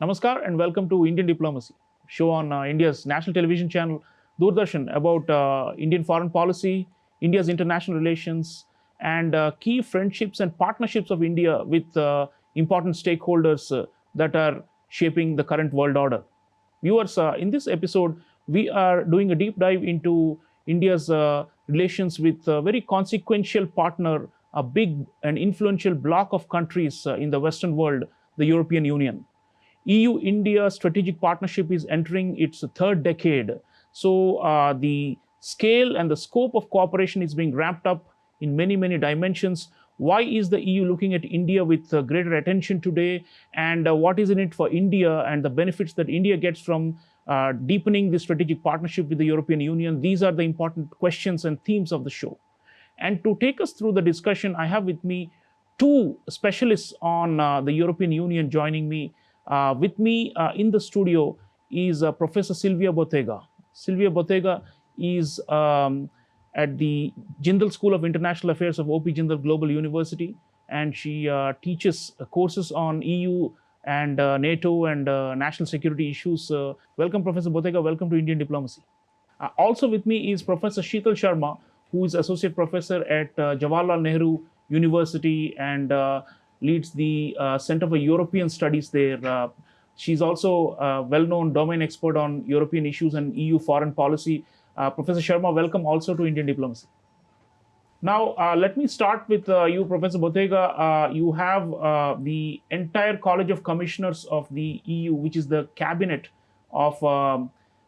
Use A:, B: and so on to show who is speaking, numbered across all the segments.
A: Namaskar and welcome to Indian Diplomacy, show on India's national television channel, Doordarshan, about Indian foreign policy, India's international relations, and key friendships and partnerships of India with important stakeholders that are shaping the current world order. Viewers, in this episode, we are doing a deep dive into India's relations with a very consequential partner, a big and influential bloc of countries in the Western world, the European Union. EU-India strategic partnership is entering its third decade. So the scale and the scope of cooperation is being ramped up in many, many dimensions. Why is the EU looking at India with greater attention today? And what is in it for India and the benefits that India gets from deepening the strategic partnership with the European Union? These are the important questions and themes of the show. And to take us through the discussion, I have with me two specialists on the European Union joining me. With me in the studio is Professor Silvia Bottega. Silvia Bottega is at the Jindal School of International Affairs of O.P. Jindal Global University, and she teaches courses on EU and NATO and national security issues. Welcome, Professor Bottega. Welcome to Indian Diplomacy. Also with me is Professor Sheetal Sharma, who is Associate Professor at Jawaharlal Nehru University and leads the Center for European Studies there. She's also a well-known domain expert on European issues and EU foreign policy. Professor Sharma, welcome also to Indian Diplomacy. Now, let me start with you, Professor Bottega. You have the entire College of Commissioners of the EU, which is the cabinet of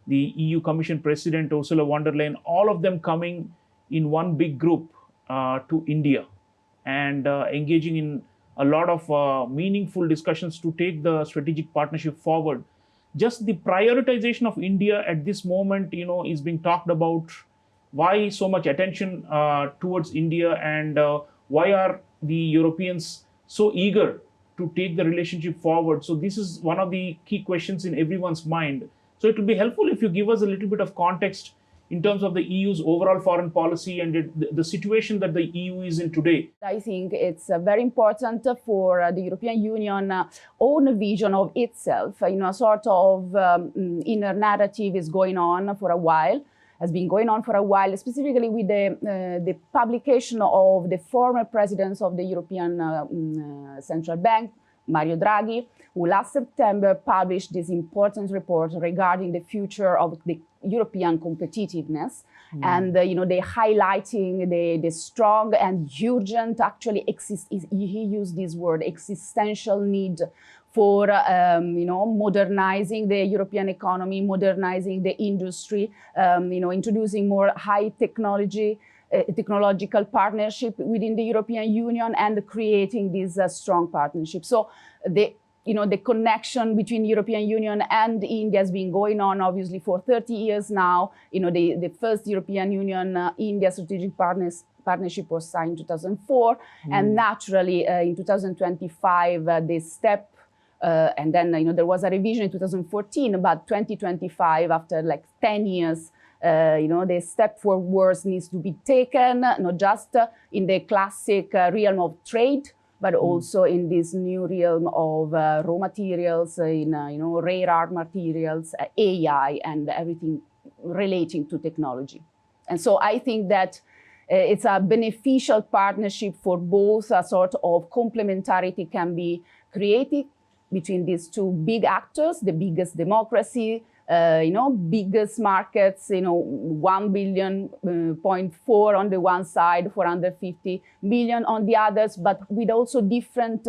A: the EU Commission President Ursula von der Leyen, all of them coming in one big group to India and engaging in a lot of meaningful discussions to take the strategic partnership forward. Just the prioritization of India at this moment, is being talked about. Why so much attention towards India, and why are the Europeans so eager to take the relationship forward? So this is one of the key questions in everyone's mind. So it will be helpful if you give us a little bit of context in terms of the EU's overall foreign policy and the situation that the EU is in today.
B: I think it's very important for the European Union own vision of itself. A sort of inner narrative is going on for a while, has been going on for a while, specifically with the publication of the former president of the European Central Bank, Mario Draghi, who last September published this important report regarding the future of the European competitiveness. And they highlighting the strong and urgent, actually he used this word, existential need for modernizing the European economy, modernizing the industry, introducing more high technological partnership within the European Union and creating this strong partnership. So the connection between European Union and India has been going on obviously for 30 years now. The first European Union-India strategic partnership was signed in 2004, and naturally in 2025 this step, and then there was a revision in 2014, but 2025, after like 10 years, the step forward needs to be taken, not just in the classic realm of trade, but also in this new realm of raw materials, rare earth materials, AI, and everything relating to technology. And so I think that it's a beneficial partnership for both. A sort of complementarity can be created between these two big actors, the biggest democracy, biggest markets, 1 billion, 0.4 on the one side, 450 billion on the others, but with also different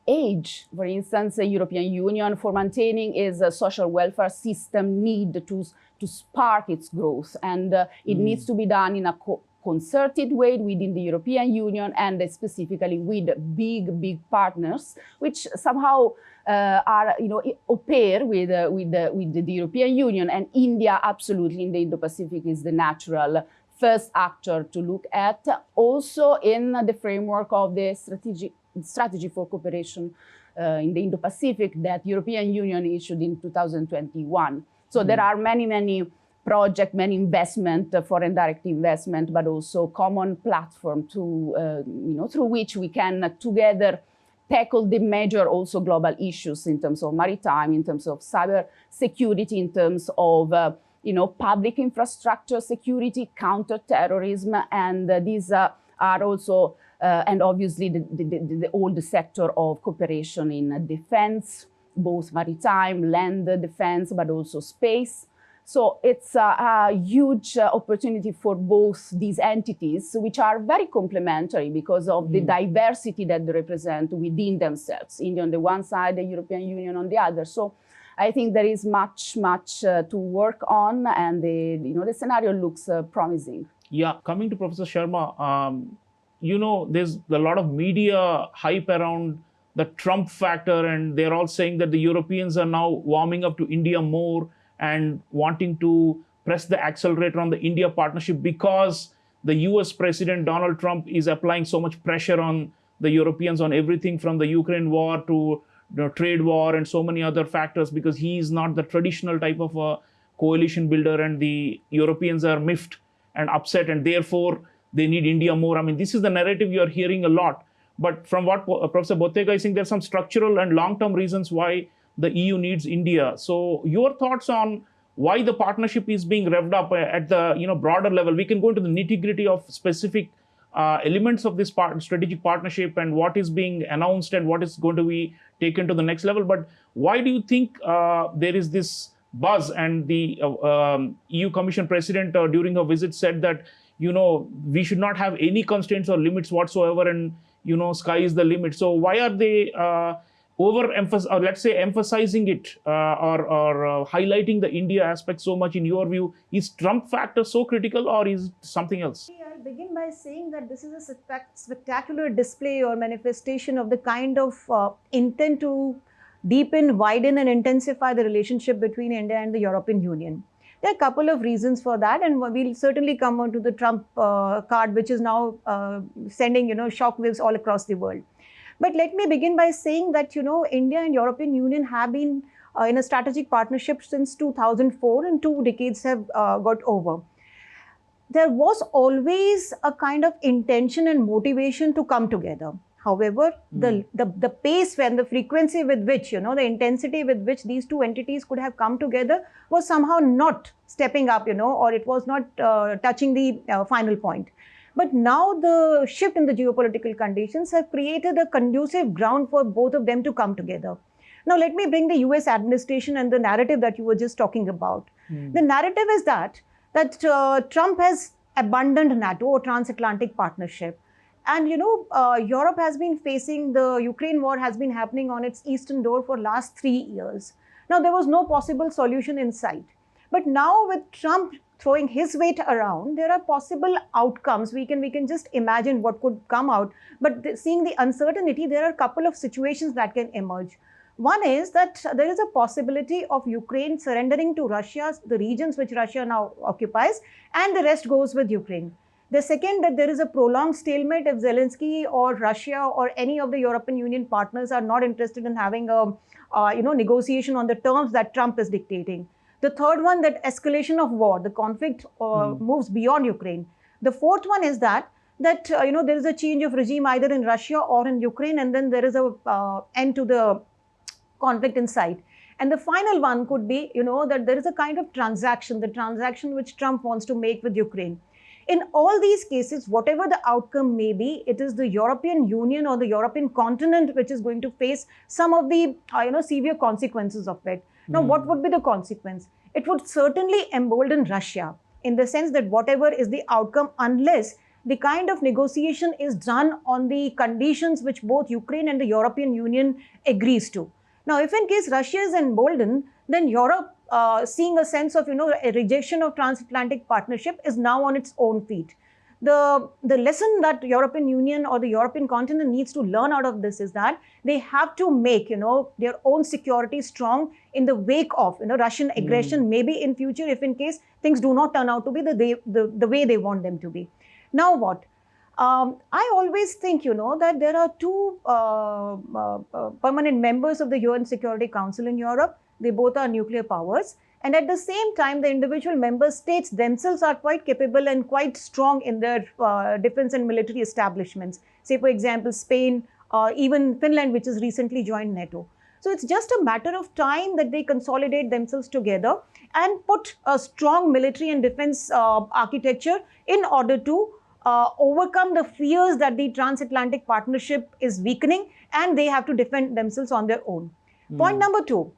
B: age. For instance, the European Union, for maintaining its social welfare system, need to spark its growth. And it needs to be done in a concerted way within the European Union, and specifically with big partners, which somehow are au pair with the European Union. And India, absolutely, in the Indo-Pacific is the natural first actor to look at, also in the framework of the strategy for cooperation in the Indo-Pacific that European Union issued in 2021. So there are many projects, many investment, foreign direct investment, but also common platform to through which we can together tackle the major also global issues in terms of maritime, in terms of cyber security, in terms of public infrastructure security, counter-terrorism, and these are also, and obviously all the sector of cooperation in defense, both maritime, land defense, but also space. So it's a huge opportunity for both these entities, which are very complementary because of the diversity that they represent within themselves. India on the one side, the European Union on the other. So I think there is much to work on, and the scenario looks promising.
A: Yeah, coming to Professor Sharma, there's a lot of media hype around the Trump factor, and they're all saying that the Europeans are now warming up to India more and wanting to press the accelerator on the India partnership because the US President Donald Trump is applying so much pressure on the Europeans on everything from the Ukraine war to the trade war and so many other factors, because he is not the traditional type of a coalition builder, and the Europeans are miffed and upset, and therefore they need India more. I mean, this is the narrative you're hearing a lot. But from what Professor Bottega is saying, there's some structural and long-term reasons why the EU needs India. So your thoughts on why the partnership is being revved up at the broader level? We can go into the nitty-gritty of specific elements of this strategic partnership and what is being announced and what is going to be taken to the next level. But why do you think there is this buzz? And the EU Commission President during her visit said that we should not have any constraints or limits whatsoever, and sky is the limit. So why are they emphasizing it or highlighting the India aspect so much in your view? Is Trump factor so critical, or is it something else?
C: I'll begin by saying that this is a spectacular display or manifestation of the kind of intent to deepen, widen and intensify the relationship between India and the European Union. There are a couple of reasons for that, and we'll certainly come on to the Trump card, which is now sending shockwaves all across the world. But let me begin by saying that India and European Union have been in a strategic partnership since 2004, and 2 decades have got over. There was always a kind of intention and motivation to come together. However, the pace and the frequency with which, the intensity with which these 2 entities could have come together was somehow not stepping up, or it was not touching the final point. But now the shift in the geopolitical conditions have created a conducive ground for both of them to come together. Now, let me bring the US administration and the narrative that you were just talking about. The narrative is that Trump has abandoned NATO or transatlantic partnership. And Europe has been facing the Ukraine war has been happening on its eastern door for last 3 years. Now, there was no possible solution in sight. But now with Trump throwing his weight around, there are possible outcomes. We can just imagine what could come out. But seeing the uncertainty, there are a couple of situations that can emerge. One is that there is a possibility of Ukraine surrendering to Russia, the regions which Russia now occupies, and the rest goes with Ukraine. The second, that there is a prolonged stalemate if Zelensky or Russia or any of the European Union partners are not interested in having a negotiation on the terms that Trump is dictating. The third one, that escalation of war, the conflict moves beyond Ukraine. The fourth one is that there is a change of regime either in Russia or in Ukraine, and then there is a end to the conflict in sight. And the final one could be, that there is a kind of transaction, the transaction which Trump wants to make with Ukraine. In all these cases, whatever the outcome may be, it is the European Union or the European continent which is going to face some of the severe consequences of it. Now, what would be the consequence? It would certainly embolden Russia in the sense that whatever is the outcome, unless the kind of negotiation is done on the conditions which both Ukraine and the European Union agrees to. Now, if in case Russia is emboldened, then Europe, seeing a sense of a rejection of transatlantic partnership, is now on its own feet. The lesson that European Union or the European continent needs to learn out of this is that they have to make their own security strong in the wake of Russian aggression, maybe in future, if in case things do not turn out to be the way they want them to be. Now what? I always think that there are 2 permanent members of the UN Security Council in Europe. They both are nuclear powers. And at the same time, the individual member states themselves are quite capable and quite strong in their defense and military establishments. Say, for example, Spain, even Finland, which has recently joined NATO. So it's just a matter of time that they consolidate themselves together and put a strong military and defense architecture in order to overcome the fears that the transatlantic partnership is weakening and they have to defend themselves on their own. Point number 2,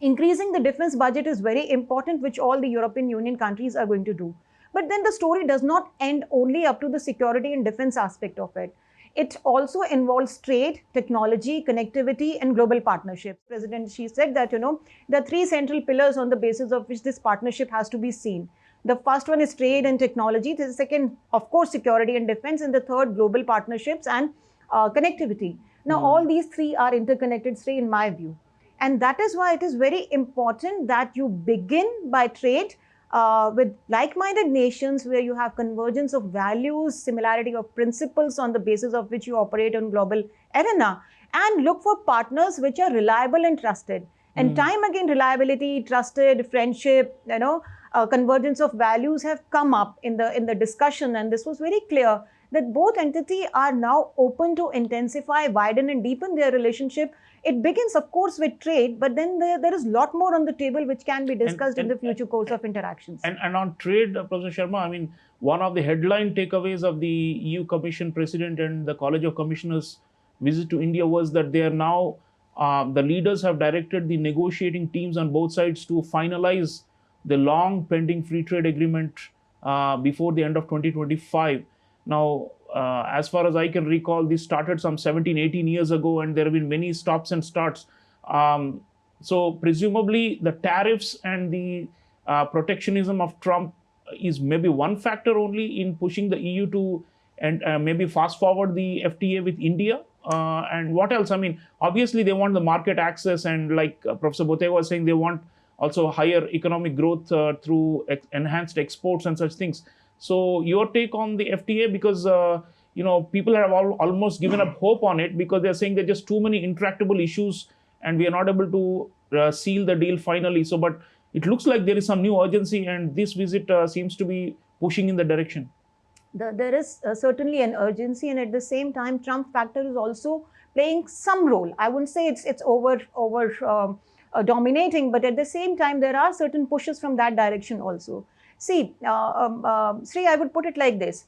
C: increasing the defense budget is very important, which all the European Union countries are going to do. But then the story does not end only up to the security and defense aspect of it. It also involves trade, technology, connectivity, and global partnerships. President Xi said that, there are 3 central pillars on the basis of which this partnership has to be seen. The first one is trade and technology. The second, of course, security and defense. And the third, global partnerships and connectivity. Now, all these 3 are interconnected, say, in my view. And that is why it is very important that you begin by trade with like-minded nations where you have convergence of values, similarity of principles on the basis of which you operate on global arena, and look for partners which are reliable and trusted. And time again, reliability, trusted, friendship, convergence of values have come up in the discussion, and this was very clear that both entities are now open to intensify, widen and deepen their relationship. It begins, of course, with trade, but then there is a lot more on the table which can be discussed in the future course of interactions.
A: And on trade, Professor Sharma, I mean, one of the headline takeaways of the EU Commission President and the College of Commissioners visit to India was that they are now, the leaders have directed the negotiating teams on both sides to finalize the long pending free trade agreement before the end of 2025. Now, as far as I can recall, this started some 17, 18 years ago, and there have been many stops and starts. So presumably the tariffs and the protectionism of Trump is maybe one factor only in pushing the EU to and maybe fast forward the FTA with India. And what else? I mean, obviously they want the market access, and like Professor Bottega was saying, they want also higher economic growth through enhanced exports and such things. So your take on the FTA, because people have almost given up hope on it because they're saying there are just too many intractable issues and we are not able to seal the deal finally. So, but it looks like there is some new urgency, and this visit seems to be pushing in the direction.
C: There is certainly an urgency, and at the same time, Trump factor is also playing some role. I wouldn't say it's over dominating, but at the same time, there are certain pushes from that direction also. See, Sri, I would put it like this.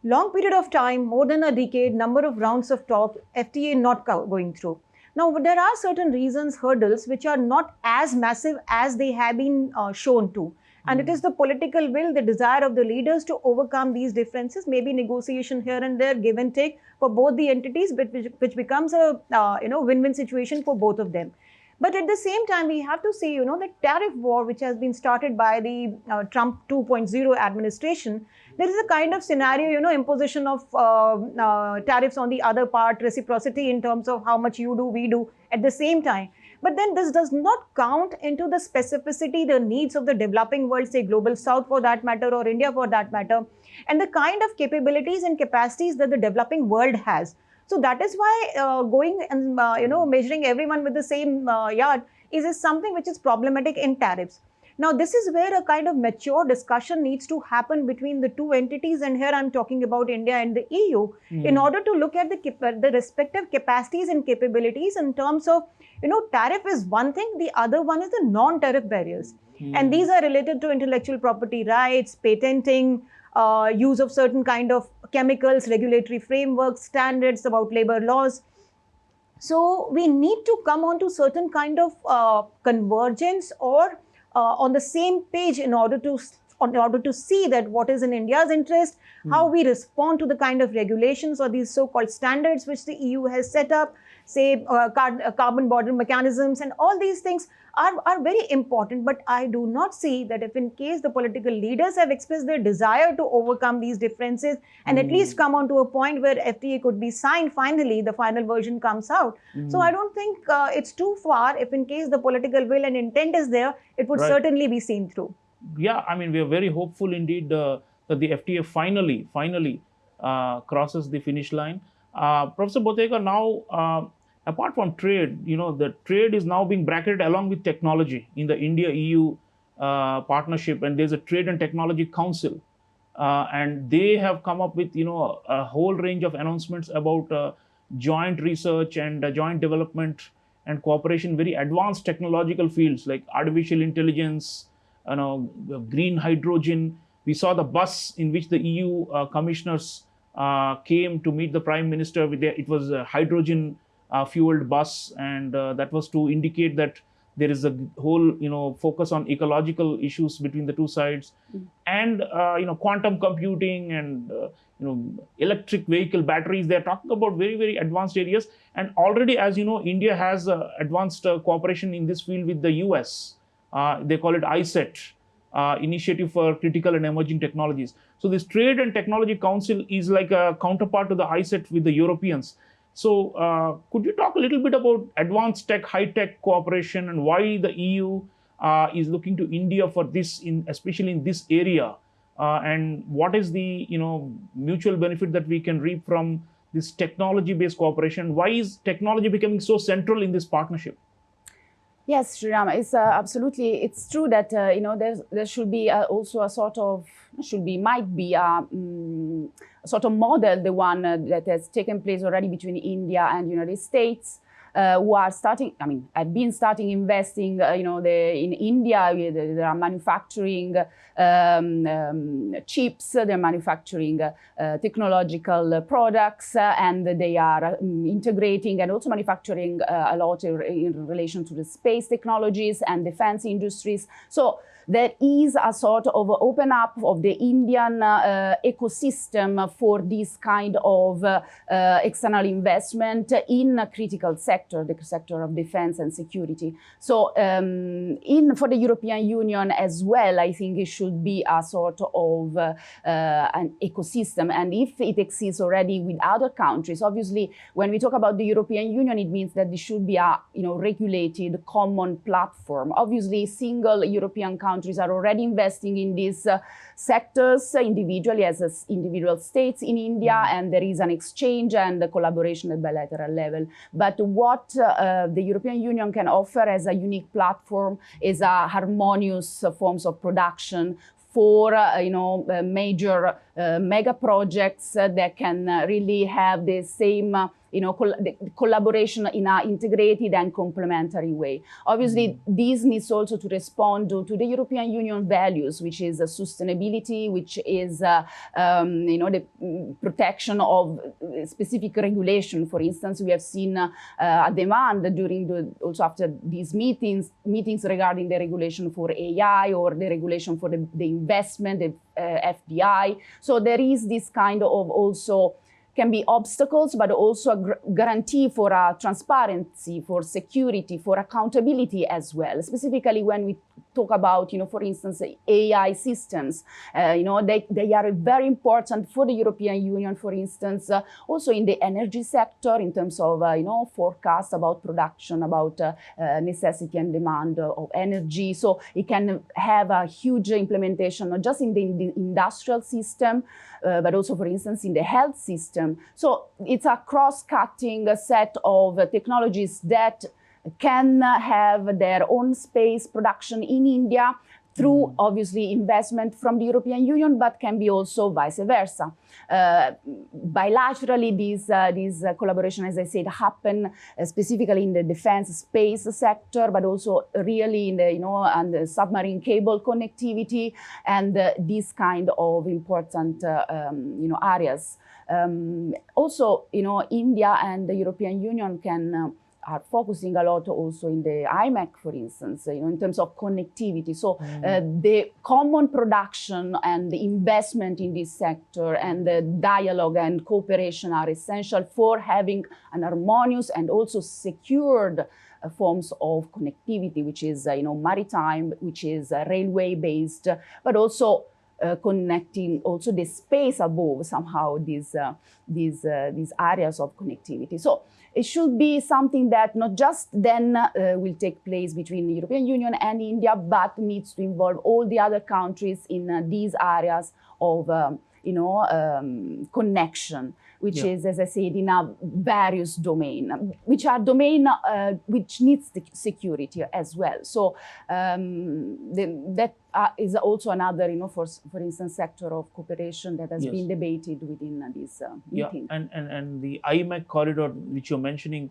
C: Long period of time, more than a decade, number of rounds of talk, FTA not going through. Now, there are certain reasons, hurdles, which are not as massive as they have been shown to. And it is the political will, the desire of the leaders to overcome these differences, maybe negotiation here and there, give and take for both the entities, which becomes a win-win situation for both of them. But at the same time, we have to see, the tariff war, which has been started by the Trump 2.0 administration. There is a kind of scenario, imposition of tariffs on the other part, reciprocity in terms of how much you do, we do at the same time. But then this does not count into the specificity, the needs of the developing world, say Global South for that matter, or India for that matter, and the kind of capabilities and capacities that the developing world has. So that is why going and measuring everyone with the same yard is something which is problematic in tariffs. Now, this is where a kind of mature discussion needs to happen between the two entities, and here I'm talking about India and the EU, in order to look at the respective capacities and capabilities in terms of, tariff is one thing, the other one is the non-tariff barriers. And these are related to intellectual property rights, patenting, use of certain kind of chemicals, regulatory frameworks, standards about labor laws. So we need to come on to certain kind of convergence or on the same page in order to see that what is in India's interest, how we respond to the kind of regulations or these so-called standards which the EU has set up, say carbon border mechanisms, and all these things are very important. But I do not see that if in case the political leaders have expressed their desire to overcome these differences and at least come on to a point where FTA could be signed finally, the final version comes out. So I don't think it's too far. If in case the political will and intent is there, it would certainly be seen through.
A: Yeah, I mean, we are very hopeful indeed that the FTA finally crosses the finish line. Professor Bottega, now apart from trade, the trade is now being bracketed along with technology in the India-EU partnership, and there's a Trade and Technology Council, and they have come up with a whole range of announcements about joint research and joint development and cooperation in very advanced technological fields like artificial intelligence, green hydrogen. We saw the bus in which the EU commissioners came to meet the Prime Minister with it was a hydrogen fueled bus, and that was to indicate that there is a whole focus on ecological issues between the two sides. And quantum computing and electric vehicle batteries. They're talking about very, very advanced areas. And already, as you know, India has advanced cooperation in this field with the US. They call it ISET, Initiative for Critical and Emerging Technologies. So this Trade and Technology Council is like a counterpart to the ISET with the Europeans. So could you talk a little bit about advanced tech, high-tech cooperation, and why the EU is looking to India for this, especially in this area? And what is the mutual benefit that we can reap from this technology-based cooperation? Why is technology becoming so central in this partnership?
B: Yes, Sreeram, it's absolutely, it's true that there should be also a sort of, might be a sort of model, the one that has taken place already between India and United States, who are starting, have been starting investing, in India, they are manufacturing chips, they're manufacturing technological products, and they are integrating and also manufacturing a lot in relation to the space technologies and defense industries. So there is a sort of open up of the Indian ecosystem for this kind of external investment in a critical sector, the sector of defense and security. So for the European Union as well, I think it should be a sort of an ecosystem. And if it exists already with other countries, obviously, when we talk about the European Union, it means that there should be a regulated common platform. Obviously, single European countries are already investing in these sectors individually as individual states in India, and there is an exchange and a collaboration at bilateral level. But what the European Union can offer as a unique platform is a harmonious forms of production for major mega projects that can really have the same collaboration in an integrated and complementary way. Obviously, this needs also to respond to the European Union values, which is sustainability, which is the protection of specific regulation. For instance, we have seen a demand also after these meetings regarding the regulation for AI or the regulation for the investment, the FDI. So there is this kind of also can be obstacles, but also a guarantee for transparency, for security, for accountability as well. Specifically when we talk about, for instance, AI systems, they are very important for the European Union, for instance, also in the energy sector in terms of, forecast about production, about necessity and demand of energy. So it can have a huge implementation, not just in the industrial system, but also, for instance, in the health system. So it's a cross-cutting set of technologies that can have their own space production in India through, obviously, investment from the European Union, but can be also vice versa. Bilaterally, these collaboration, as I said, happen specifically in the defense space sector, but also really in the, and the submarine cable connectivity and these kind of important, areas. Also, India and the European Union are focusing a lot also in the IMEC, for instance, in terms of connectivity. So the common production and the investment in this sector and the dialogue and cooperation are essential for having an harmonious and also secured forms of connectivity, which is, maritime, which is railway-based, but also connecting also the space above somehow these areas of connectivity. So it should be something that not just then will take place between the European Union and India, but needs to involve all the other countries in these areas of connection. which
A: Yeah.
B: is, as I said, in a various domain, which are domain which needs the security as well. So that is also another, for instance, sector of cooperation that has
A: Yes.
B: been debated within this meeting.
A: Yeah, and the IMEC corridor which you're mentioning,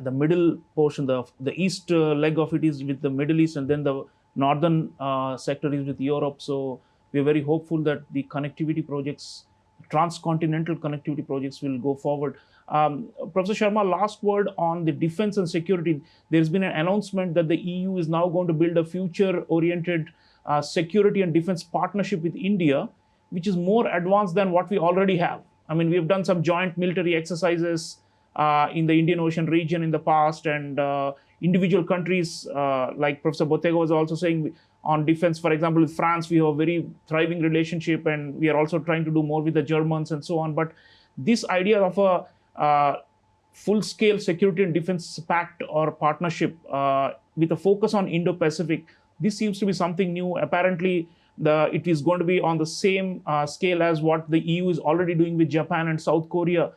A: the middle portion, the east leg of it is with the Middle East, and then the northern sector is with Europe. So we are very hopeful that the connectivity projects, transcontinental connectivity projects, will go forward. Professor Sharma, last word on the defense and security. There's been an announcement that the EU is now going to build a future-oriented security and defense partnership with India, which is more advanced than what we already have. I mean, we've done some joint military exercises in the Indian Ocean region in the past, and individual countries, like Professor Bottega was also saying, on defense, for example, with France, we have a very thriving relationship, and we are also trying to do more with the Germans and so on. But this idea of a full-scale security and defense pact or partnership with a focus on Indo-Pacific, this seems to be something new. Apparently, it is going to be on the same scale as what the EU is already doing with Japan and South Korea,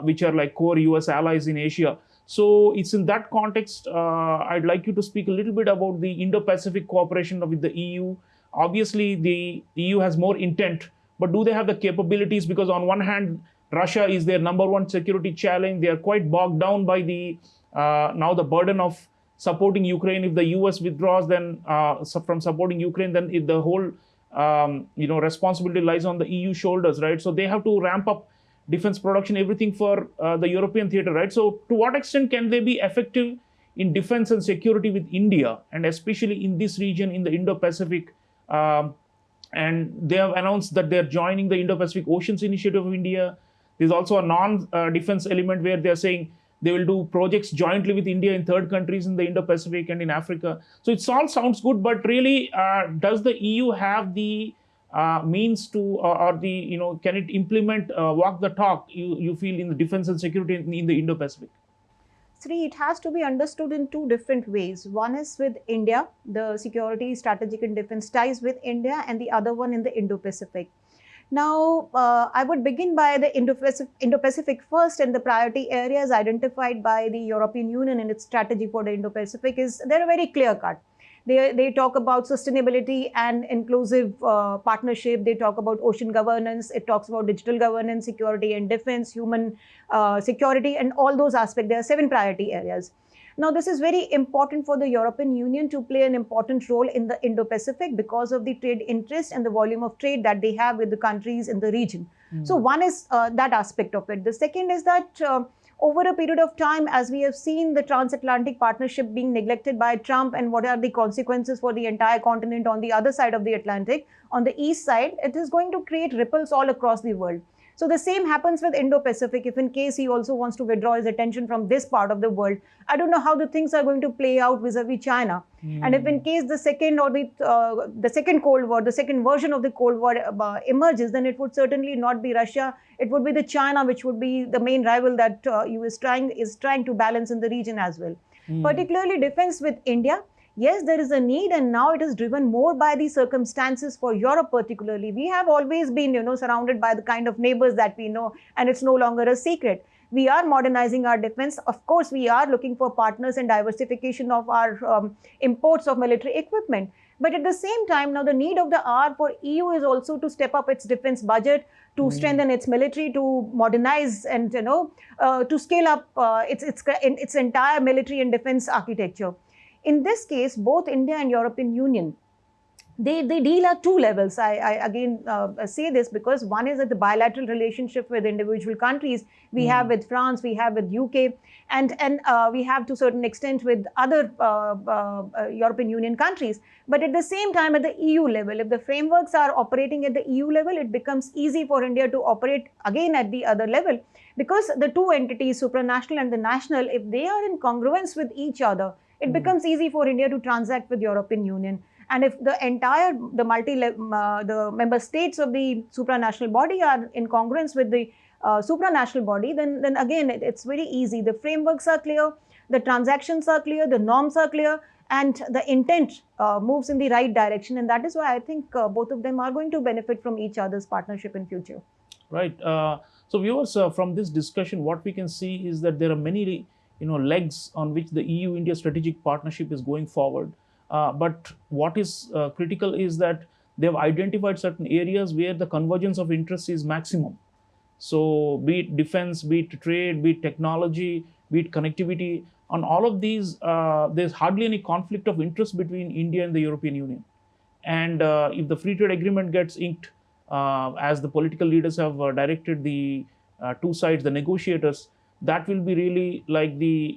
A: which are like core US allies in Asia. So it's in that context, I'd like you to speak a little bit about the Indo-Pacific cooperation with the EU. Obviously, the EU has more intent, but do they have the capabilities? Because on one hand, Russia is their number one security challenge. They are quite bogged down by now the burden of supporting Ukraine. If the US withdraws then from supporting Ukraine, then the whole responsibility lies on the EU shoulders, right? So they have to ramp up defense production, everything for the European theater, right? So to what extent can they be effective in defense and security with India, and especially in this region, in the Indo-Pacific? And they have announced that they're joining the Indo-Pacific Oceans Initiative of India. There's also a non-defense element where they're saying they will do projects jointly with India in third countries in the Indo-Pacific and in Africa. So it all sounds good, but really, does the EU have the means to, or the, can it implement, walk the talk, you feel, in the defense and security in the Indo-Pacific?
C: Sri, it has to be understood in two different ways. One is with India, the security, strategic and defense ties with India, and the other one in the Indo-Pacific. Now, I would begin by the Indo-Pacific first, and the priority areas identified by the European Union in its strategy for the Indo-Pacific they're very clear-cut. They talk about sustainability and inclusive partnership. They talk about ocean governance. It talks about digital governance, security and defense, human security, and all those aspects. There are 7 priority areas. Now, this is very important for the European Union to play an important role in the Indo-Pacific because of the trade interest and the volume of trade that they have with the countries in the region. So one is that aspect of it. The second is that over a period of time, as we have seen the transatlantic partnership being neglected by Trump, and what are the consequences for the entire continent on the other side of the Atlantic, on the east side, it is going to create ripples all across the world. So the same happens with Indo-Pacific. If in case he also wants to withdraw his attention from this part of the world, I don't know how the things are going to play out vis-a-vis China. And if in case the second or the second Cold War, the second version of the Cold War emerges, then it would certainly not be Russia. It would be the China, which would be the main rival that US is trying to balance in the region as well. Particularly defense with India. Yes, there is a need, and now it is driven more by the circumstances for Europe particularly. We have always been, surrounded by the kind of neighbors that we know, and it's no longer a secret. We are modernizing our defense. Of course, we are looking for partners and diversification of our imports of military equipment. But at the same time, now the need of the hour for EU is also to step up its defense budget, to strengthen its military, to modernize and, to scale up its entire military and defense architecture. In this case, both India and European Union, they deal at 2 levels. I again say this because one is that the bilateral relationship with individual countries. We have with France, we have with UK, and we have to a certain extent with other European Union countries. But at the same time, at the EU level, if the frameworks are operating at the EU level, it becomes easy for India to operate again at the other level. Because the 2 entities, supranational and the national, if they are in congruence with each other, it becomes easy for India to transact with European Union. And if the entire, the member states of the supranational body are in congruence with the supranational body, then again, it's very easy. The frameworks are clear, the transactions are clear, the norms are clear, and the intent moves in the right direction. And that is why I think both of them are going to benefit from each other's partnership in future.
A: Right. So viewers, from this discussion, what we can see is that there are many legs on which the EU-India strategic partnership is going forward. But what is critical is that they have identified certain areas where the convergence of interest is maximum. So be it defense, be it trade, be it technology, be it connectivity, on all of these, there's hardly any conflict of interest between India and the European Union. And if the free trade agreement gets inked, as the political leaders have directed the two sides, the negotiators, that will be really like the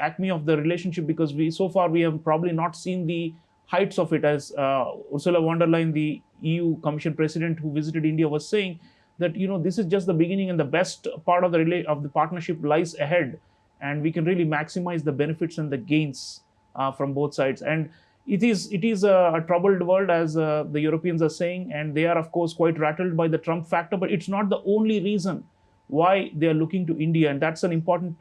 A: acme of the relationship, because so far we have probably not seen the heights of it, as Ursula von der Leyen, the EU Commission President who visited India, was saying that this is just the beginning and the best part of the partnership lies ahead, and we can really maximize the benefits and the gains from both sides. And it is a troubled world, as the Europeans are saying, and they are of course quite rattled by the Trump factor, but it's not the only reason why they are looking to India. And that's an important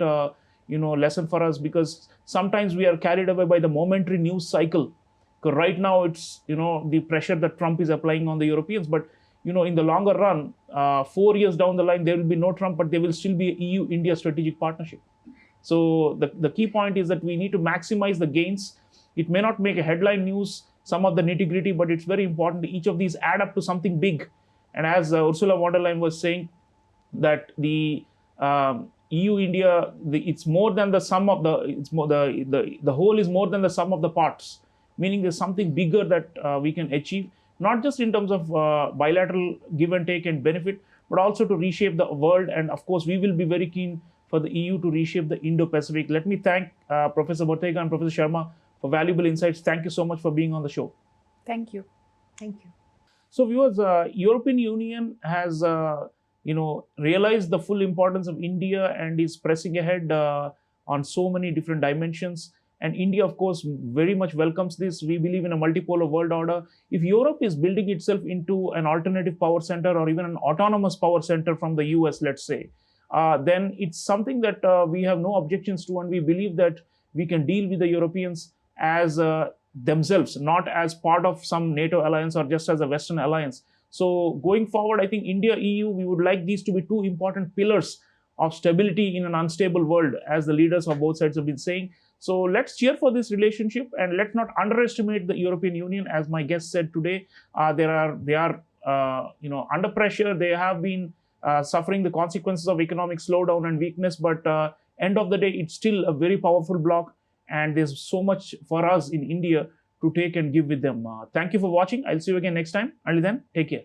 A: lesson for us, because sometimes we are carried away by the momentary news cycle. Because right now it's the pressure that Trump is applying on the Europeans, but in the longer run, 4 years down the line, there will be no Trump, but there will still be a EU-India strategic partnership. So the key point is that we need to maximize the gains. It may not make a headline news, some of the nitty-gritty, but it's very important. Each of these add up to something big. And as Ursula von der Leyen was saying, that the EU-India, it's more than the sum of the whole is more than the sum of the parts. Meaning there's something bigger that we can achieve, not just in terms of bilateral give and take and benefit, but also to reshape the world. And of course, we will be very keen for the EU to reshape the Indo-Pacific. Let me thank Professor Bottega and Professor Sharma for valuable insights. Thank you so much for being on the show.
B: Thank you.
C: Thank you.
A: So viewers, European Union has realized the full importance of India and is pressing ahead on so many different dimensions. And India, of course, very much welcomes this. We believe in a multipolar world order. If Europe is building itself into an alternative power center or even an autonomous power center from the US, let's say, then it's something that we have no objections to, and we believe that we can deal with the Europeans as themselves, not as part of some NATO alliance or just as a Western alliance. So going forward, I think India, EU, we would like these to be two important pillars of stability in an unstable world, as the leaders of both sides have been saying. So let's cheer for this relationship, and let's not underestimate the European Union. As my guest said today, they are under pressure. They have been suffering the consequences of economic slowdown and weakness, but end of the day, it's still a very powerful bloc, and there's so much for us in India to take and give with them. Thank you for watching. I'll see you again next time. Until then, take care.